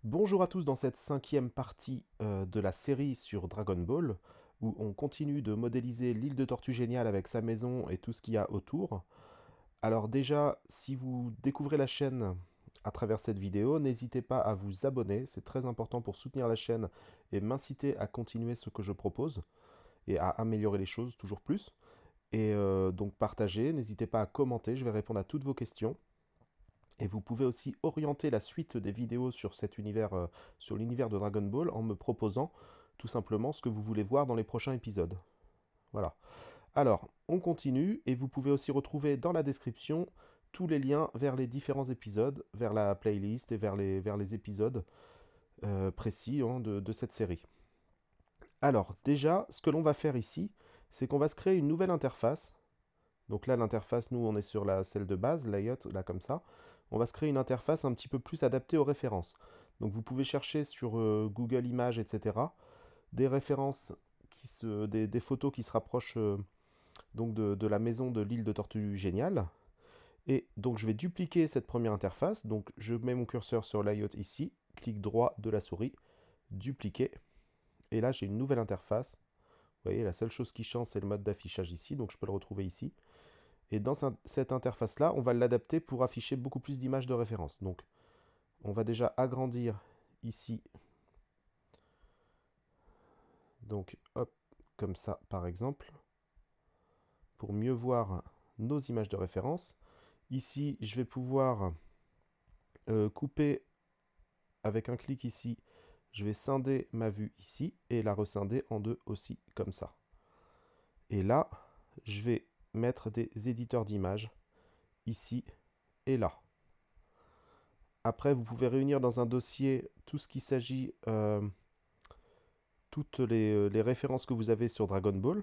Bonjour à tous dans cette cinquième partie de la série sur Dragon Ball, où on continue de modéliser l'île de Tortue Géniale avec sa maison et tout ce qu'il y a autour. Alors déjà, si vous découvrez la chaîne à travers cette vidéo, n'hésitez pas à vous abonner, c'est très important pour soutenir la chaîne et m'inciter à continuer ce que je propose et à améliorer les choses toujours plus. Et donc partagez, n'hésitez pas à commenter, je vais répondre à toutes vos questions. Et vous pouvez aussi orienter la suite des vidéos sur cet univers, sur l'univers de Dragon Ball en me proposant tout simplement ce que vous voulez voir dans les prochains épisodes. Voilà. Alors, on continue et vous pouvez aussi retrouver dans la description tous les liens vers les différents épisodes, vers la playlist et vers les épisodes précis de cette série. Alors, déjà, ce que l'on va faire ici, c'est qu'on va se créer une nouvelle interface. Donc là, l'interface, nous, on est sur celle de base, layout, là comme ça. On va se créer une interface un petit peu plus adaptée aux références. Donc vous pouvez chercher sur Google Images, etc. des références, des photos qui se rapprochent donc de la maison de l'île de Tortue Géniale. Et donc je vais dupliquer cette première interface. Donc je mets mon curseur sur layout ici, clic droit de la souris, dupliquer. Et là j'ai une nouvelle interface. Vous voyez, la seule chose qui change, c'est le mode d'affichage ici, donc je peux le retrouver ici. Et dans cette interface-là, on va l'adapter pour afficher beaucoup plus d'images de référence. Donc, on va déjà agrandir ici. Donc, hop, comme ça, par exemple, pour mieux voir nos images de référence. Ici, je vais pouvoir couper avec un clic ici. Je vais scinder ma vue ici et la rescinder en deux aussi, comme ça. Et là, je vais mettre des éditeurs d'images ici et là. Après, vous pouvez réunir dans un dossier tout ce qui s'agit, toutes les références que vous avez sur Dragon Ball.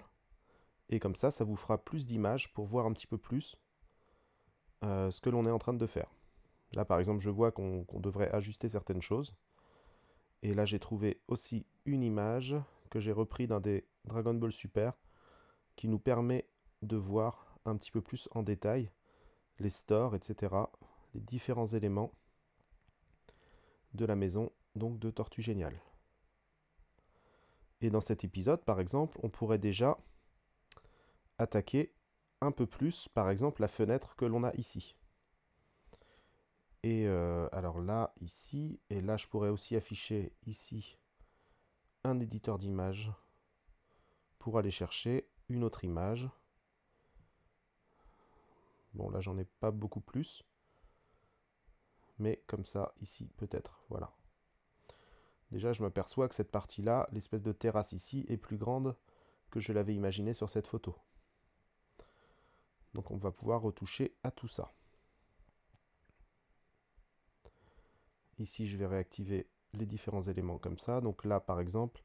Et comme ça vous fera plus d'images pour voir un petit peu plus ce que l'on est en train de faire. Là, par exemple, je vois qu'on devrait ajuster certaines choses. Et là, j'ai trouvé aussi une image que j'ai repris d'un des Dragon Ball Super qui nous permet de voir un petit peu plus en détail les stores, etc., les différents éléments de la maison donc de Tortue Géniale. Et dans cet épisode, par exemple, on pourrait déjà attaquer un peu plus, par exemple, la fenêtre que l'on a ici. Et alors là, ici, et là, je pourrais aussi afficher ici un éditeur d'images pour aller chercher une autre image. Bon, là, j'en ai pas beaucoup plus, mais comme ça, ici, peut-être, voilà. Déjà, je m'aperçois que cette partie-là, l'espèce de terrasse ici, est plus grande que je l'avais imaginé sur cette photo. Donc on va pouvoir retoucher à tout ça. Ici, je vais réactiver les différents éléments comme ça. Donc là, par exemple,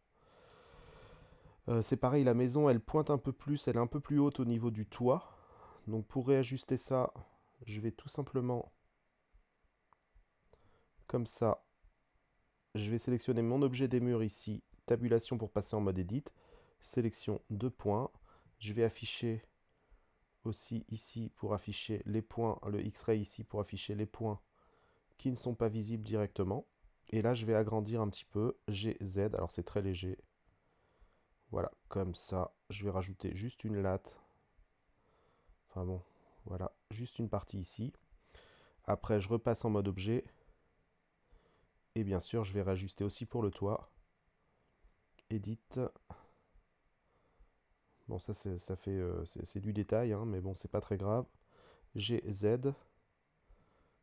c'est pareil, la maison, elle pointe un peu plus, elle est un peu plus haute au niveau du toit. Donc pour réajuster ça, je vais tout simplement, comme ça, je vais sélectionner mon objet des murs ici, tabulation pour passer en mode edit, sélection de points. Je vais afficher aussi ici pour afficher les points, le X-ray ici pour afficher les points qui ne sont pas visibles directement. Et là, je vais agrandir un petit peu GZ, alors c'est très léger. Voilà, comme ça, je vais rajouter juste une latte. Enfin bon, voilà, juste une partie ici. Après, je repasse en mode objet. Et bien sûr, je vais réajuster aussi pour le toit. Edit. Bon, ça, ça fait, c'est du détail, hein, mais bon, c'est pas très grave. GZ.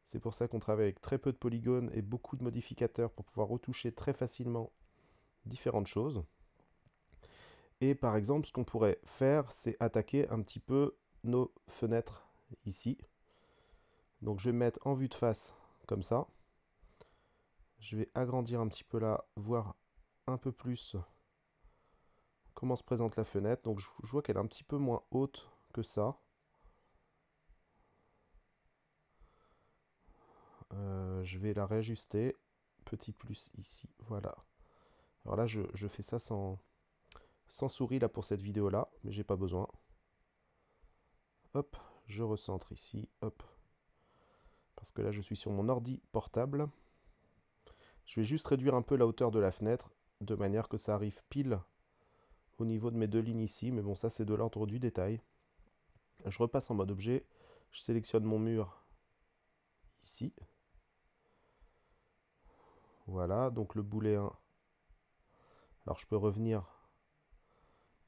C'est pour ça qu'on travaille avec très peu de polygones et beaucoup de modificateurs pour pouvoir retoucher très facilement différentes choses. Et par exemple, ce qu'on pourrait faire, c'est attaquer un petit peu nos fenêtres ici. Donc je vais mettre en vue de face comme ça. Je vais agrandir un petit peu là, voir un peu plus comment se présente la fenêtre. Donc je vois qu'elle est un petit peu moins haute que ça. Je vais la réajuster. Petit plus ici, voilà. Alors là, je fais ça sans souris là pour cette vidéo là, mais j'ai pas besoin. Hop, je recentre ici, hop. Parce que là, je suis sur mon ordi portable. Je vais juste réduire un peu la hauteur de la fenêtre, de manière que ça arrive pile au niveau de mes deux lignes ici, mais bon, ça c'est de l'ordre du détail. Je repasse en mode objet, je sélectionne mon mur ici. Voilà, donc le boulet 1. Alors je peux revenir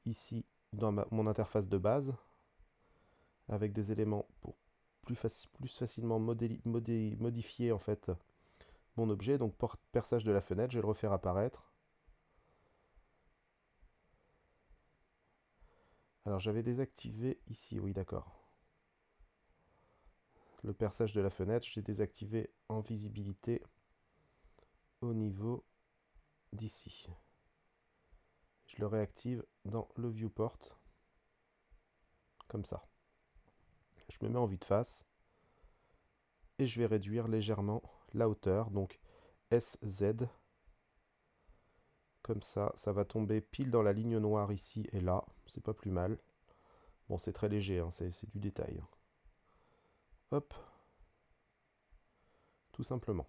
ici dans mon interface de base, avec des éléments pour plus facilement modifier en fait mon objet. Donc perçage de la fenêtre, je vais le refaire apparaître. Alors j'avais désactivé ici, oui d'accord. Le perçage de la fenêtre, j'ai désactivé en visibilité au niveau d'ici. Je le réactive dans le viewport, comme ça. Je me mets en vue de face et je vais réduire légèrement la hauteur, donc SZ. Comme ça va tomber pile dans la ligne noire ici et là, c'est pas plus mal. Bon, c'est très léger, hein, c'est du détail. Hop, tout simplement.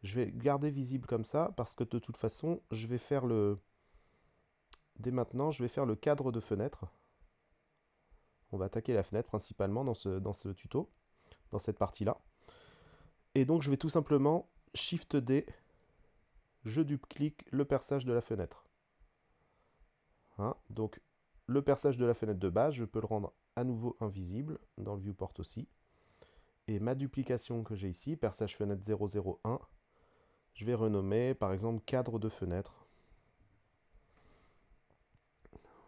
Je vais garder visible comme ça, parce que de toute façon, je vais faire dès maintenant, je vais faire le cadre de fenêtre. On va attaquer la fenêtre principalement dans ce tuto, dans cette partie-là. Et donc, je vais tout simplement Shift D, je double-clique le perçage de la fenêtre. Hein, donc, le perçage de la fenêtre de base, je peux le rendre à nouveau invisible, dans le viewport aussi. Et ma duplication que j'ai ici, perçage fenêtre 001, je vais renommer par exemple cadre de fenêtre.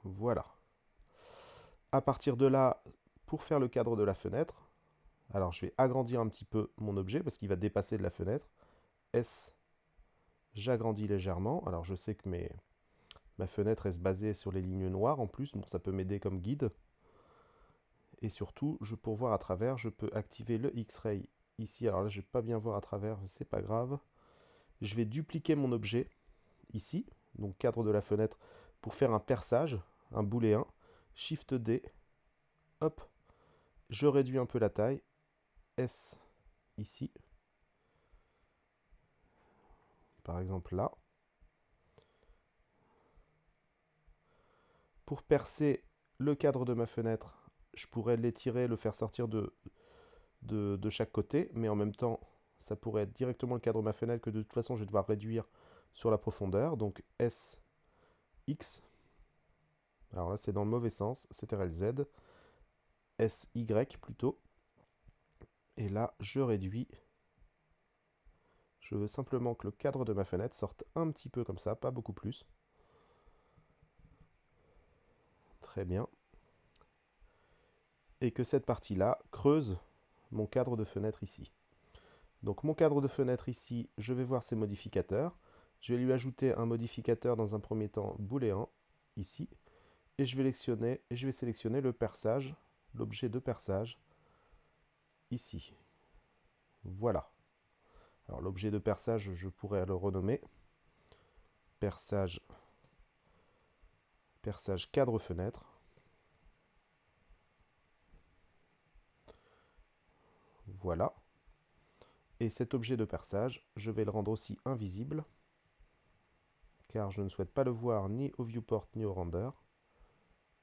Voilà. À partir de là, pour faire le cadre de la fenêtre, alors je vais agrandir un petit peu mon objet parce qu'il va dépasser de la fenêtre. S, j'agrandis légèrement. Alors je sais que ma fenêtre est basée sur les lignes noires en plus, donc ça peut m'aider comme guide. Et surtout, pour voir à travers, je peux activer le X-Ray ici. Alors là, je ne vais pas bien voir à travers, c'est pas grave. Je vais dupliquer mon objet ici, donc cadre de la fenêtre, pour faire un perçage, un booléen. Shift D, hop, je réduis un peu la taille. S ici, par exemple là. Pour percer le cadre de ma fenêtre, je pourrais l'étirer, le faire sortir de chaque côté, mais en même temps, ça pourrait être directement le cadre de ma fenêtre que de toute façon, je vais devoir réduire sur la profondeur. Donc S, X. Alors là, c'est dans le mauvais sens, CTRL Z. S, Y plutôt. Et là, je réduis. Je veux simplement que le cadre de ma fenêtre sorte un petit peu comme ça, pas beaucoup plus. Très bien. Et que cette partie-là creuse mon cadre de fenêtre ici. Donc mon cadre de fenêtre ici, je vais voir ses modificateurs. Je vais lui ajouter un modificateur dans un premier temps booléen, ici. Et je vais sélectionner le perçage, l'objet de perçage, ici. Voilà. Alors l'objet de perçage, je pourrais le renommer perçage cadre fenêtre. Voilà. Et cet objet de perçage, je vais le rendre aussi invisible, car je ne souhaite pas le voir ni au viewport ni au render.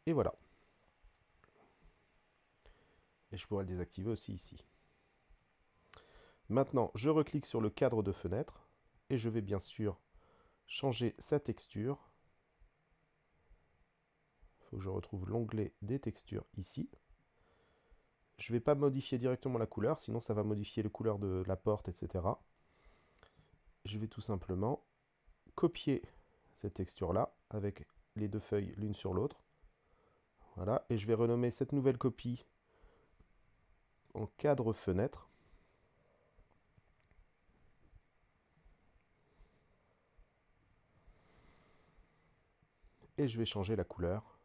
Et voilà. Et je pourrais le désactiver aussi ici. Maintenant, je reclique sur le cadre de fenêtre, et je vais bien sûr changer sa texture. Il faut que je retrouve l'onglet des textures ici. Je ne vais pas modifier directement la couleur, sinon ça va modifier les couleurs de la porte, etc. Je vais tout simplement copier cette texture-là avec les deux feuilles l'une sur l'autre. Voilà, et je vais renommer cette nouvelle copie en cadre fenêtre. Et je vais changer la couleur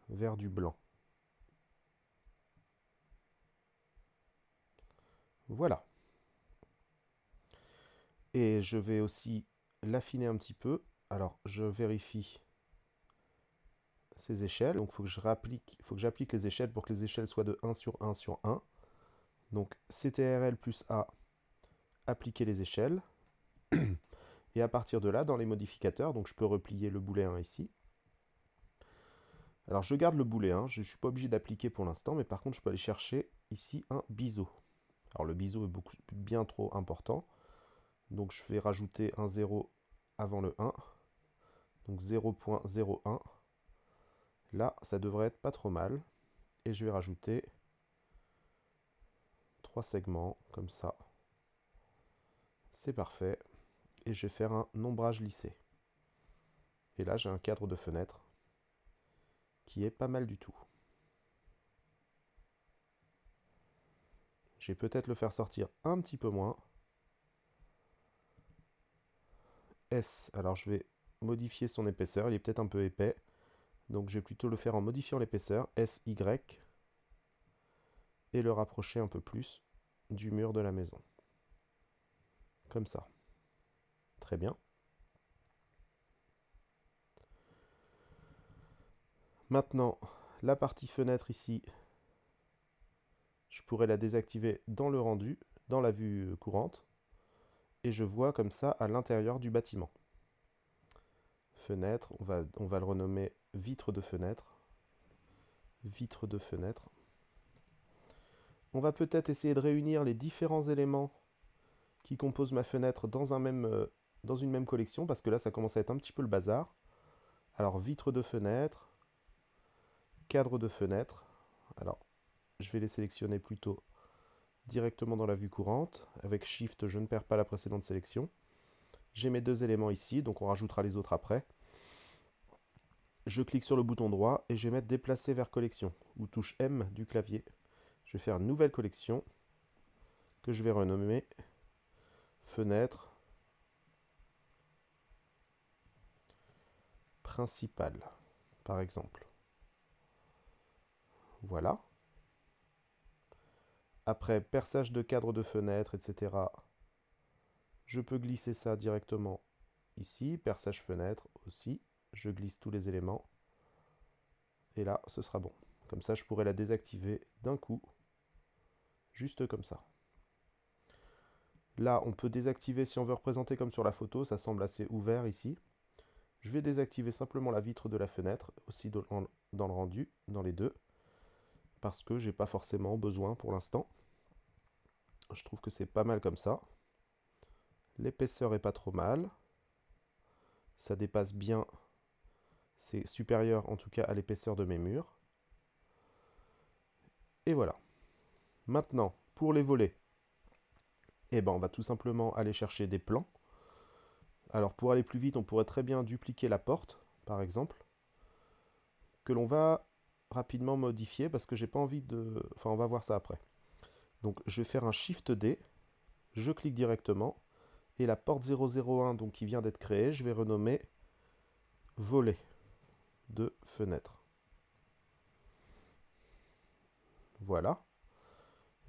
vers du blanc. Voilà. Et je vais aussi l'affiner un petit peu. Alors, je vérifie ces échelles. Donc, il faut que j'applique les échelles pour que les échelles soient de 1 sur 1 sur 1. Donc, CTRL plus A, appliquer les échelles. Et à partir de là, dans les modificateurs, donc je peux replier le boulet 1 ici. Alors je garde le boulet 1, je ne suis pas obligé d'appliquer pour l'instant, mais par contre je peux aller chercher ici un biseau. Alors le biseau est bien trop important, donc je vais rajouter un 0 avant le 1, donc 0.01. Là, ça devrait être pas trop mal, et je vais rajouter 3 segments, comme ça. C'est parfait, et je vais faire un ombrage lissé. Et là, j'ai un cadre de fenêtre qui est pas mal du tout. Je vais peut-être le faire sortir un petit peu moins. S, alors je vais modifier son épaisseur, il est peut-être un peu épais. Donc je vais plutôt le faire en modifiant l'épaisseur, SY, et le rapprocher un peu plus du mur de la maison. Comme ça. Très bien. Maintenant, la partie fenêtre ici, je pourrais la désactiver dans le rendu, dans la vue courante, et je vois comme ça à l'intérieur du bâtiment. Fenêtre, on va le renommer vitre de fenêtre. Vitre de fenêtre. On va peut-être essayer de réunir les différents éléments qui composent ma fenêtre dans une même collection, parce que là ça commence à être un petit peu le bazar. Alors vitre de fenêtre, cadre de fenêtre. Alors je vais les sélectionner plutôt directement dans la vue courante. Avec Shift, je ne perds pas la précédente sélection. J'ai mes deux éléments ici, donc on rajoutera les autres après. Je clique sur le bouton droit et je vais mettre déplacer vers collection, ou touche M du clavier. Je vais faire une nouvelle collection que je vais renommer fenêtre principale, par exemple. Voilà. Après, perçage de cadre de fenêtre, etc. Je peux glisser ça directement ici. Perçage fenêtre aussi. Je glisse tous les éléments. Et là, ce sera bon. Comme ça, je pourrais la désactiver d'un coup. Juste comme ça. Là, on peut désactiver si on veut représenter comme sur la photo. Ça semble assez ouvert ici. Je vais désactiver simplement la vitre de la fenêtre, aussi dans le rendu, dans les deux. Parce que j'ai pas forcément besoin pour l'instant. Je trouve que c'est pas mal comme ça. L'épaisseur est pas trop mal. Ça dépasse bien. C'est supérieur en tout cas à l'épaisseur de mes murs. Et voilà. Maintenant, pour les volets, eh ben, on va tout simplement aller chercher des plans. Alors pour aller plus vite, on pourrait très bien dupliquer la porte, par exemple, que l'on va rapidement modifier parce que j'ai pas envie de... Enfin, on va voir ça après. Donc je vais faire un Shift D, je clique directement, et la porte 001 donc, qui vient d'être créée, je vais renommer volet de fenêtre. Voilà.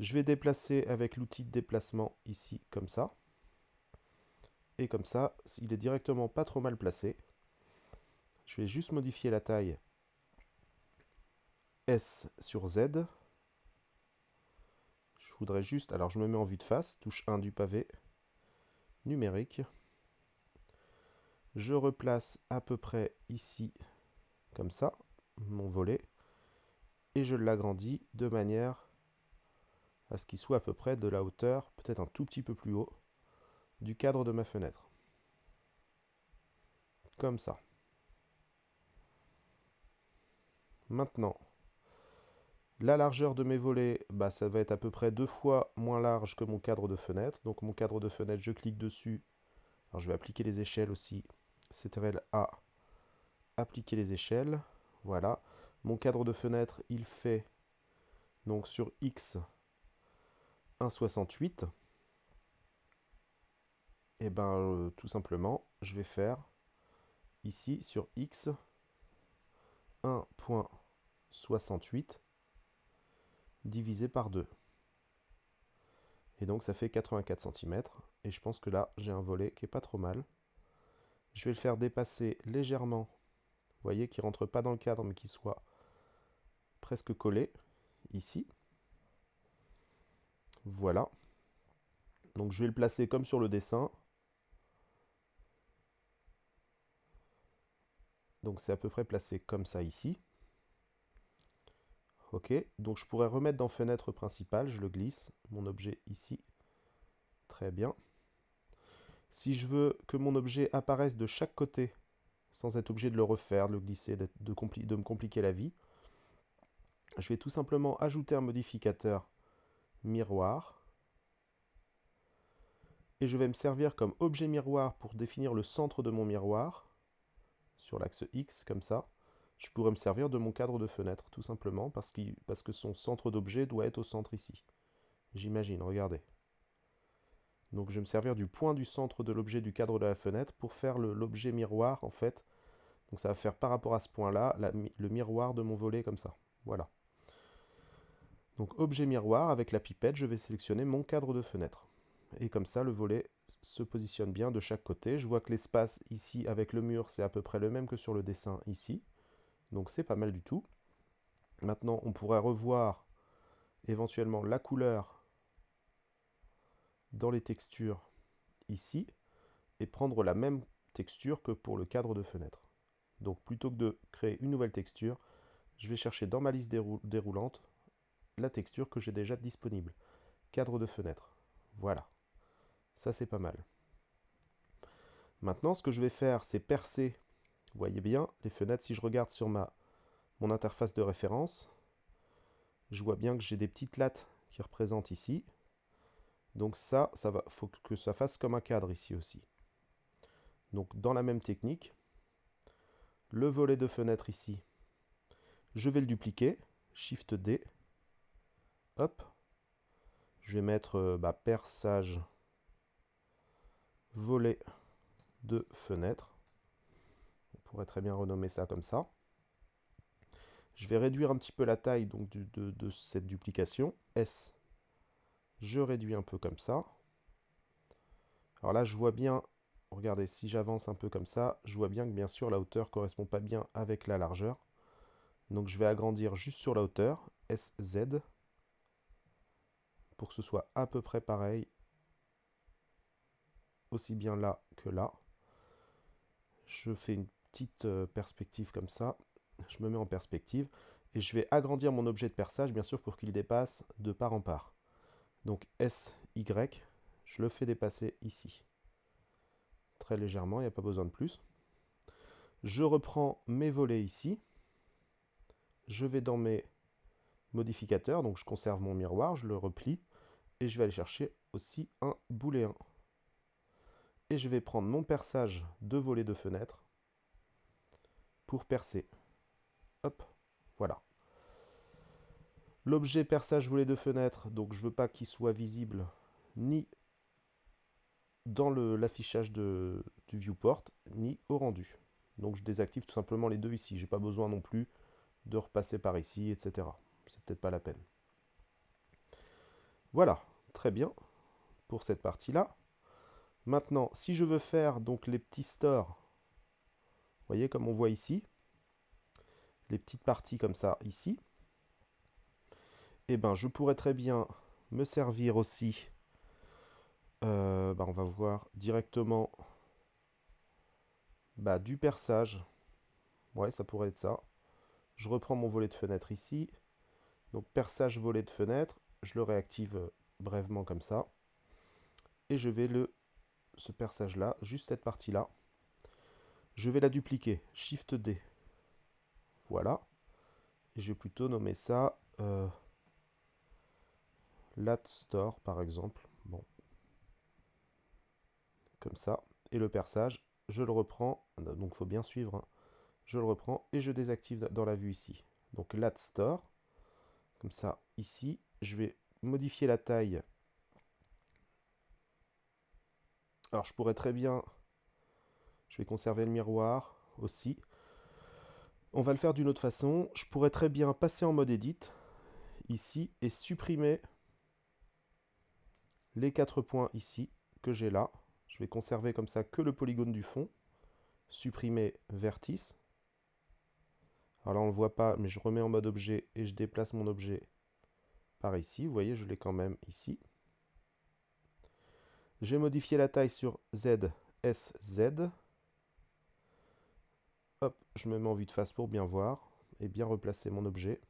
Je vais déplacer avec l'outil de déplacement ici, comme ça. Et comme ça, il est directement pas trop mal placé. Je vais juste modifier la taille S sur Z. Je voudrais juste... Alors je me mets en vue de face, touche 1 du pavé, numérique. Je replace à peu près ici, comme ça, mon volet. Et je l'agrandis de manière à ce qu'il soit à peu près de la hauteur, peut-être un tout petit peu plus haut, du cadre de ma fenêtre. Comme ça. Maintenant, la largeur de mes volets, bah, ça va être à peu près 2 fois moins large que mon cadre de fenêtre. Donc mon cadre de fenêtre, je clique dessus. Alors je vais appliquer les échelles aussi. CTRL A, appliquer les échelles. Voilà. Mon cadre de fenêtre, il fait donc sur X 1,68. Et ben tout simplement, je vais faire ici sur X 1,68 divisé par 2. Et donc ça fait 84 cm. Et je pense que là, j'ai un volet qui est pas trop mal. Je vais le faire dépasser légèrement. Vous voyez, qu'il ne rentre pas dans le cadre, mais qu'il soit presque collé ici. Voilà. Donc je vais le placer comme sur le dessin. Donc c'est à peu près placé comme ça ici. Ok, donc je pourrais remettre dans fenêtre principale, je le glisse, mon objet ici. Très bien. Si je veux que mon objet apparaisse de chaque côté, sans être obligé de le refaire, de le glisser, de me compliquer la vie, je vais tout simplement ajouter un modificateur miroir. Et je vais me servir comme objet miroir pour définir le centre de mon miroir, sur l'axe X, comme ça. Je pourrais me servir de mon cadre de fenêtre, tout simplement, parce que son centre d'objet doit être au centre ici. J'imagine, regardez. Donc je vais me servir du point du centre de l'objet du cadre de la fenêtre pour faire l'objet miroir, en fait. Donc ça va faire par rapport à ce point-là, le miroir de mon volet, comme ça. Voilà. Donc objet miroir, avec la pipette, je vais sélectionner mon cadre de fenêtre. Et comme ça, le volet se positionne bien de chaque côté. Je vois que l'espace ici avec le mur, c'est à peu près le même que sur le dessin ici. Donc c'est pas mal du tout. Maintenant, on pourrait revoir éventuellement la couleur dans les textures ici et prendre la même texture que pour le cadre de fenêtre. Donc plutôt que de créer une nouvelle texture, je vais chercher dans ma liste déroulante la texture que j'ai déjà disponible. Cadre de fenêtre. Voilà. Ça c'est pas mal. Maintenant, ce que je vais faire, c'est percer. Vous voyez bien, les fenêtres, si je regarde sur mon interface de référence, je vois bien que j'ai des petites lattes qui représentent ici. Donc ça faut que ça fasse comme un cadre ici aussi. Donc dans la même technique, le volet de fenêtre ici, je vais le dupliquer, Shift D, hop, je vais mettre perçage volet de fenêtre. On pourrait très bien renommer ça comme ça. Je vais réduire un petit peu la taille donc, de cette duplication. S, je réduis un peu comme ça. Alors là, je vois bien, regardez, si j'avance un peu comme ça, je vois bien que bien sûr la hauteur ne correspond pas bien avec la largeur. Donc je vais agrandir juste sur la hauteur, SZ, pour que ce soit à peu près pareil, aussi bien là que là. Je fais une petite perspective comme ça, je me mets en perspective, et je vais agrandir mon objet de perçage, bien sûr, pour qu'il dépasse de part en part. Donc SY, je le fais dépasser ici. Très légèrement, il n'y a pas besoin de plus. Je reprends mes volets ici. Je vais dans mes modificateurs, donc je conserve mon miroir, je le replie, et je vais aller chercher aussi un booléen. Et je vais prendre mon perçage de volet de fenêtre pour percer. Hop, voilà. L'objet perçage volet de fenêtre, donc je ne veux pas qu'il soit visible ni dans l'affichage du viewport, ni au rendu. Donc je désactive tout simplement les deux ici. J'ai pas besoin non plus de repasser par ici, etc. C'est peut-être pas la peine. Voilà, très bien pour cette partie-là. Maintenant, si je veux faire donc les petits stores, vous voyez comme on voit ici, les petites parties comme ça ici, et ben je pourrais très bien me servir aussi, on va voir directement du perçage. Ouais, ça pourrait être ça. Je reprends mon volet de fenêtre ici. Donc perçage volet de fenêtre, je le réactive brièvement comme ça. Et je vais ce perçage là, juste cette partie là, je vais la dupliquer, Shift D. Voilà. Et je vais plutôt nommer ça Lat Store par exemple. Bon. Comme ça. Et le perçage, je le reprends, donc il faut bien suivre, hein. Je le reprends et je désactive dans la vue ici. Donc Lat Store. Comme ça, ici, je vais modifier la taille. Alors je pourrais très bien, je vais conserver le miroir aussi. On va le faire d'une autre façon. Je pourrais très bien passer en mode Edit, ici, et supprimer les 4 points ici, que j'ai là. Je vais conserver comme ça que le polygone du fond. Supprimer vertice. Alors là, on ne le voit pas, mais je remets en mode objet et je déplace mon objet par ici. Vous voyez, je l'ai quand même ici. J'ai modifié la taille sur Z, SZ. Hop, je me mets en vue de face pour bien voir et bien replacer mon objet.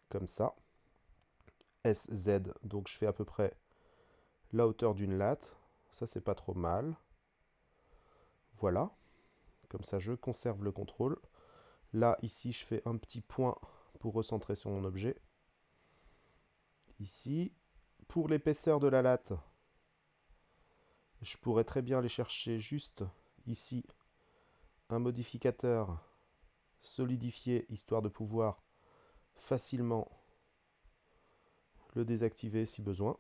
Comme ça. SZ, donc je fais à peu près la hauteur d'une latte. Ça, c'est pas trop mal. Voilà. Comme ça, je conserve le contrôle. Là, ici, je fais un petit point pour recentrer sur mon objet. Ici, pour l'épaisseur de la latte, je pourrais très bien aller chercher juste ici un modificateur solidifié, histoire de pouvoir facilement le désactiver si besoin.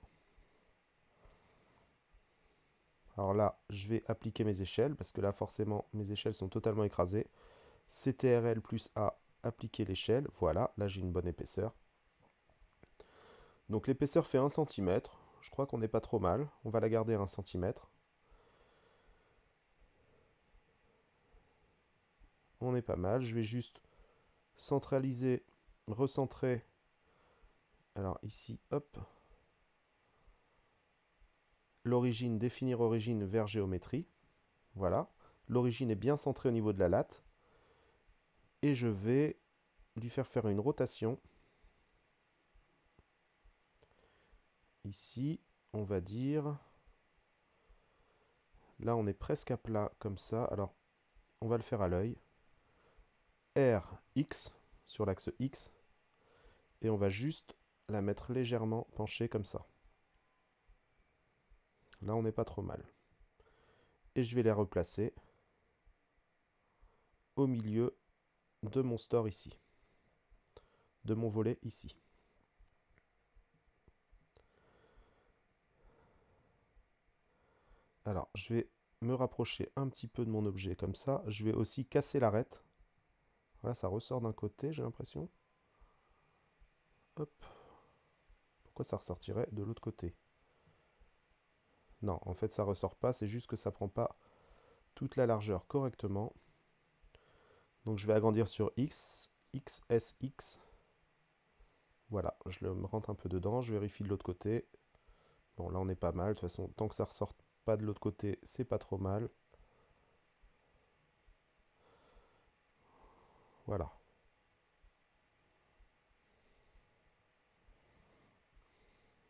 Alors là, je vais appliquer mes échelles, parce que là, forcément, mes échelles sont totalement écrasées. CTRL plus A, appliquer l'échelle. Voilà, là j'ai une bonne épaisseur. Donc l'épaisseur fait 1 cm. Je crois qu'on n'est pas trop mal. On va la garder à 1 cm. On est pas mal. Je vais juste centraliser, recentrer. Alors ici, hop. L'origine, définir origine vers géométrie. Voilà. L'origine est bien centrée au niveau de la latte. Et je vais lui faire une rotation. Ici, on va dire... Là, on est presque à plat comme ça. Alors, on va le faire à l'œil. R, X, sur l'axe X. Et on va juste la mettre légèrement penchée comme ça. Là, on n'est pas trop mal. Et je vais la replacer au milieu de mon store ici. De mon volet ici. Alors, je vais me rapprocher un petit peu de mon objet comme ça. Je vais aussi casser l'arête. Voilà, ça ressort d'un côté, j'ai l'impression. Hop. Pourquoi ça ressortirait de l'autre côté? Non, en fait, ça ressort pas. C'est juste que ça prend pas toute la largeur correctement. Donc, je vais agrandir sur X. XSX. Voilà, je le rentre un peu dedans. Je vérifie de l'autre côté. Bon, là, on est pas mal. De toute façon, tant que ça ressort pas de l'autre côté, c'est pas trop mal. Voilà.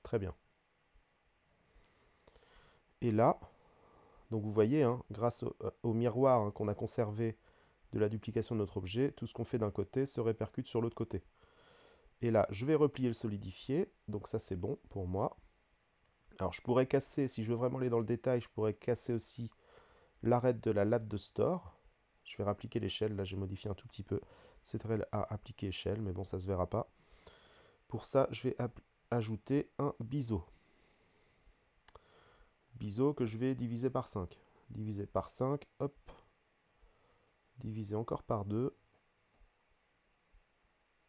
Très bien. Et là, donc vous voyez, hein, grâce au miroir hein, qu'on a conservé de la duplication de notre objet, tout ce qu'on fait d'un côté se répercute sur l'autre côté. Et là, je vais replier le solidifié, donc ça c'est bon pour moi. Alors je pourrais casser, si je veux vraiment aller dans le détail, je pourrais casser aussi l'arête de la latte de store. Je vais réappliquer l'échelle, là j'ai modifié un tout petit peu. CTRL A, appliquer échelle, mais bon ça se verra pas. Pour ça, je vais ajouter un biseau. Biseau que je vais diviser par 5. Diviser par 5, hop. Diviser encore par 2.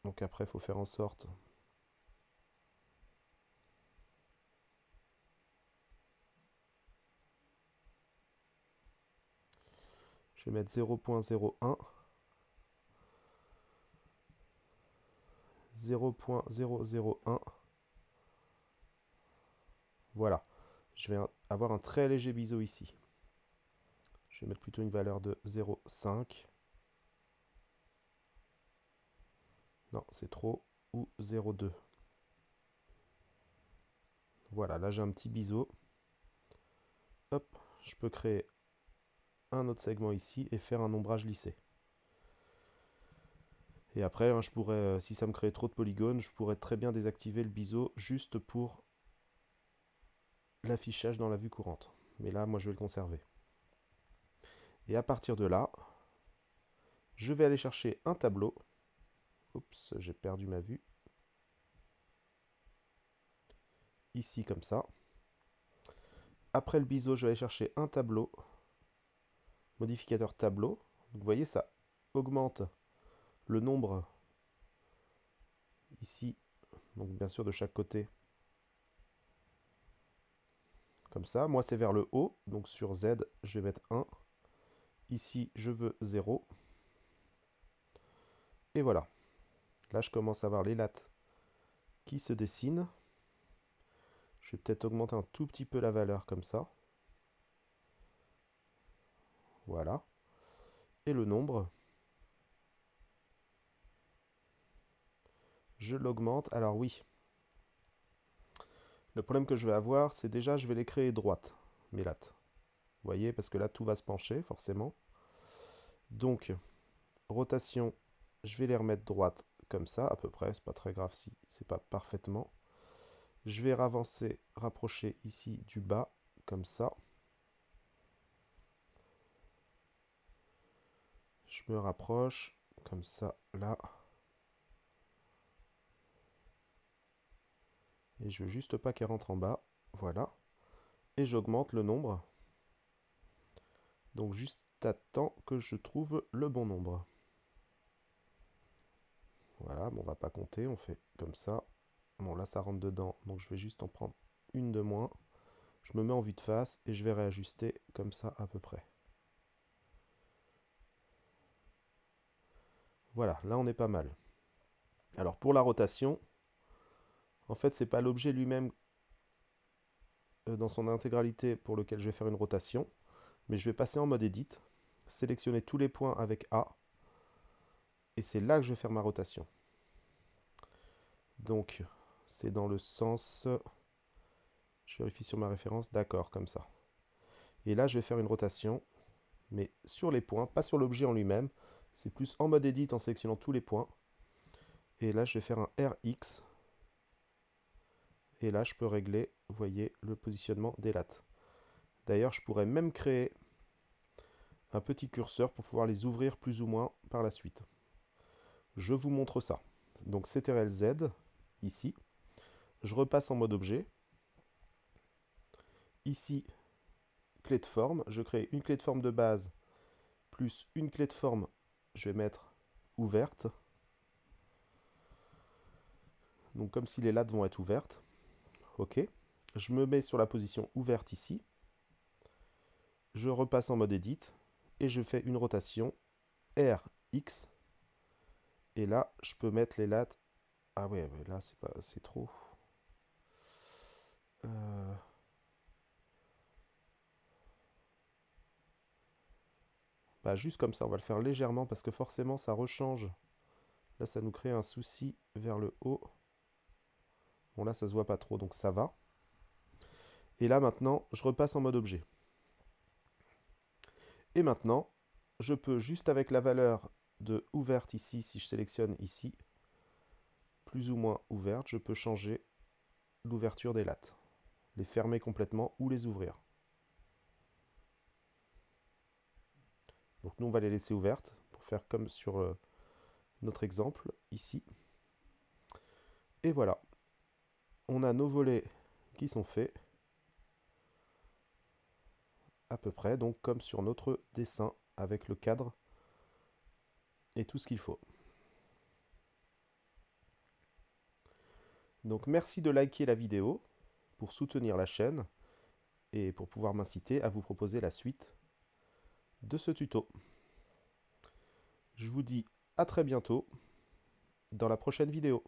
Donc après, il faut faire en sorte... Je vais mettre 0.01. 0.001. Voilà. Je vais avoir un très léger biseau ici. Je vais mettre plutôt une valeur de 0.5. Non, c'est trop. Ou 0.2. Voilà, là j'ai un petit biseau. Hop, je peux créer un autre segment ici et faire un ombrage lissé. Et après, hein, je pourrais, si ça me crée trop de polygones, je pourrais très bien désactiver le biseau juste pour l'affichage dans la vue courante. Mais là, moi, je vais le conserver. Et à partir de là, je vais aller chercher un tableau. Oups, j'ai perdu ma vue. Ici, comme ça. Après le biseau, je vais aller chercher un tableau. Modificateur tableau. Donc, vous voyez, ça augmente le nombre ici. Donc, bien sûr, de chaque côté. Comme ça. Moi, c'est vers le haut. Donc, sur Z, je vais mettre 1. Ici, je veux 0. Et voilà. Là, je commence à voir les lattes qui se dessinent. Je vais peut-être augmenter un tout petit peu la valeur comme ça. Voilà. Et le nombre, je l'augmente. Alors oui, le problème que je vais avoir, c'est déjà, je vais les créer droites, mes lattes. Vous voyez, parce que là, tout va se pencher, forcément. Donc, rotation, je vais les remettre droites comme ça, à peu près. C'est pas très grave si c'est pas parfaitement. Je vais avancer, rapprocher ici du bas, comme ça. Je me rapproche, comme ça, là. Et je veux juste pas qu'elle rentre en bas. Voilà. Et j'augmente le nombre. Donc juste à temps que je trouve le bon nombre. Voilà, bon, on va pas compter, on fait comme ça. Bon, là ça rentre dedans, donc je vais juste en prendre une de moins. Je me mets en vue de face et je vais réajuster comme ça à peu près. Voilà, là on est pas mal. Alors pour la rotation, en fait c'est pas l'objet lui-même dans son intégralité pour lequel je vais faire une rotation, mais je vais passer en mode edit, sélectionner tous les points avec A, et c'est là que je vais faire ma rotation. Donc c'est dans le sens... Je vérifie sur ma référence, d'accord, comme ça. Et là je vais faire une rotation, mais sur les points, pas sur l'objet en lui-même, c'est plus en mode edit en sélectionnant tous les points. Et là je vais faire un RX, et là je peux régler, vous voyez, le positionnement des lattes. D'ailleurs je pourrais même créer un petit curseur pour pouvoir les ouvrir plus ou moins par la suite. Je vous montre ça. Donc CTRL Z, ici. Je repasse en mode objet. Ici, clé de forme. Je crée une clé de forme de base plus une clé de forme, je vais mettre ouverte. Donc comme si les lattes vont être ouvertes. OK. Je me mets sur la position ouverte ici. Je repasse en mode edit. Et je fais une rotation RX. Et là, je peux mettre les lattes. Ah ouais, mais là, c'est trop. Bah, juste comme ça, on va le faire légèrement parce que forcément, ça rechange. Là, ça nous crée un souci vers le haut. Bon, là, ça se voit pas trop, donc ça va. Et là, maintenant, je repasse en mode objet. Et maintenant, je peux, juste avec la valeur de ouverte ici, si je sélectionne ici, plus ou moins ouverte, je peux changer l'ouverture des lattes. Les fermer complètement ou les ouvrir. Donc nous, on va les laisser ouvertes pour faire comme sur notre exemple ici. Et voilà. On a nos volets qui sont faits. À peu près, donc comme sur notre dessin avec le cadre et tout ce qu'il faut. Donc merci de liker la vidéo pour soutenir la chaîne et pour pouvoir m'inciter à vous proposer la suite de ce tuto. Je vous dis à très bientôt dans la prochaine vidéo.